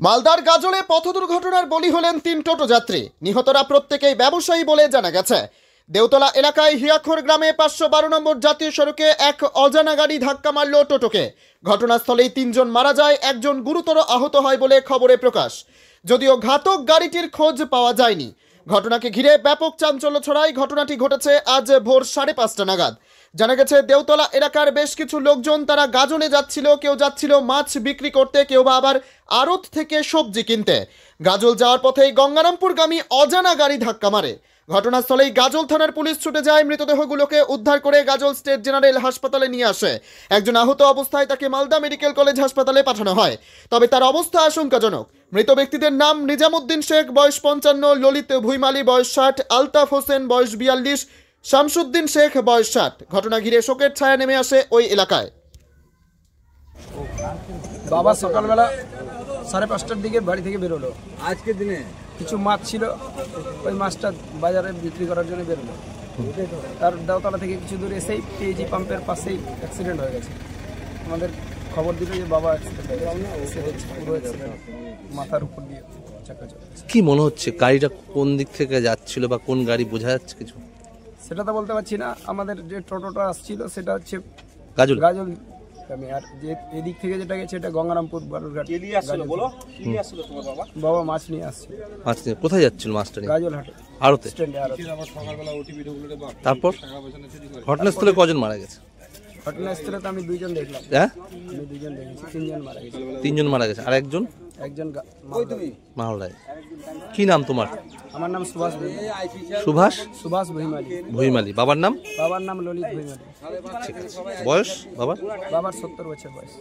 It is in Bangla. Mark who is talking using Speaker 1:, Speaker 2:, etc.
Speaker 1: মালদার গাজলে পথ দুর্ঘটনার বলি হলেন 3 টোটো যাত্রী। নিহতরা প্রত্যেকেই ব্যবসায়ী বলে জানা গেছে। দেওতলা এলাকায় হিয়াখোর গ্রামে 512 নম্বর জাতীয় সড়কে এক অজানা গাড়ি ধাক্কা মারল টোটোকে। ঘটনাস্থলেই 3 জন মারা যায়, একজন গুরুতর আহত হয় বলে খবরে প্রকাশ। যদিও ঘাতক গাড়িটির খোঁজ পাওয়া যায়নি। ঘটনাকে ঘিরে ব্যাপক চাঞ্চল্য ছড়ায়। ঘটনাটি ঘটেছে আজ ভোর 5:30 নাগাদ। জানা গেছে দেওতলা এলাকার বেশ কিছু লোকজন তারা গাজলে যাচ্ছিল। কেউ যাচ্ছিল মাছ বিক্রি করতে, কেউ বা আবার আড়ত থেকে সবজি কিনতে। গাজল যাওয়ার পথেই গঙ্গারামপুরগামী অজানা গাড়ি ধাক্কা মারে। ঘটনাস্থলেই গাজল থানার পুলিশ ছুটে যায়। মৃতদেহগুলোকে উদ্ধার করে গাজল স্টেট জেনারেল হাসপাতালে নিয়ে আসে। একজন আহত অবস্থায় তাকে মালদা মেডিকেল কলেজ হাসপাতালে পাঠানো হয়, তবে তার অবস্থা আশঙ্কাজনক। মৃত ব্যক্তিদের নাম নিজামুদ্দিন শেখ, বয়স 55, ললিত ভুইমালি, বয়স 60, আলতাফ হোসেন, বয়স 42, শামসুদ্দিন শেখ, বয়স 60। ঘটনা ঘিরে শোকের ছায়া নেমে আসে ওই এলাকায়।
Speaker 2: বাবা সকালবেলা 5:30টার দিকে বাড়ি থেকে বেরোলো।
Speaker 3: আজকের দিনে
Speaker 2: কিছু মাছ ছিল, ওই মাছটা বাজারে বিক্রি করার জন্য বেরোলো। তার দেওতলা থেকে কিছু দূরে এসেই পিএজি পাম্পের পাশেই অ্যাক্সিডেন্ট হয়ে গেছে। আমাদের খবর দিল যে বাবা অ্যাক্সিডেন্ট হয়ে গেছে। পুরো অ্যাক্সিডেন্ট, মাথার উপর দিয়ে চাকা চলে গেছে।
Speaker 4: কি মনে হচ্ছে গাড়িটা কোন দিক থেকে যাচ্ছিল বা কোন গাড়ি বোঝা যাচ্ছে কিছু?
Speaker 2: সেটা তো বলতে পারছি না। আমাদের যে টোটোটা আসছিল সেটা হচ্ছে
Speaker 4: গাজল
Speaker 2: গাজল গ্রামে, আর যে এদিক থেকে যেটা গেছে এটা গঙ্গারামপুর বালুরঘাট। বাবা মাছ নিয়ে আসছে।
Speaker 4: মাছ নিয়ে কোথায় যাচ্ছিল মাছটা নিয়ে?
Speaker 2: গাজল হাটে
Speaker 4: আড়তে।
Speaker 2: স্ট্যান্ডে আড়তে।
Speaker 4: তারপর ঘটনাস্থলে কজন মারা গেছে?
Speaker 2: ঘটনাস্থলে তো আমি 2 জন দেখলাম।
Speaker 4: হ্যাঁ,
Speaker 2: আমি 2 জন দেখেছি। 3 জন মারা গেছে।
Speaker 4: 3 জন মারা গেছে, আর একজন মালদায়। কি নাম তোমার?
Speaker 2: আমার নাম সুভাষ
Speaker 4: সুভাষ
Speaker 2: ভুইমালি।
Speaker 4: ভুইমালি। বাবার নাম?
Speaker 2: বাবার নাম ললিত ভুইমালি।
Speaker 4: ঠিক আছে। বয়স বাবার?
Speaker 2: বাবার 70 বছর বয়স।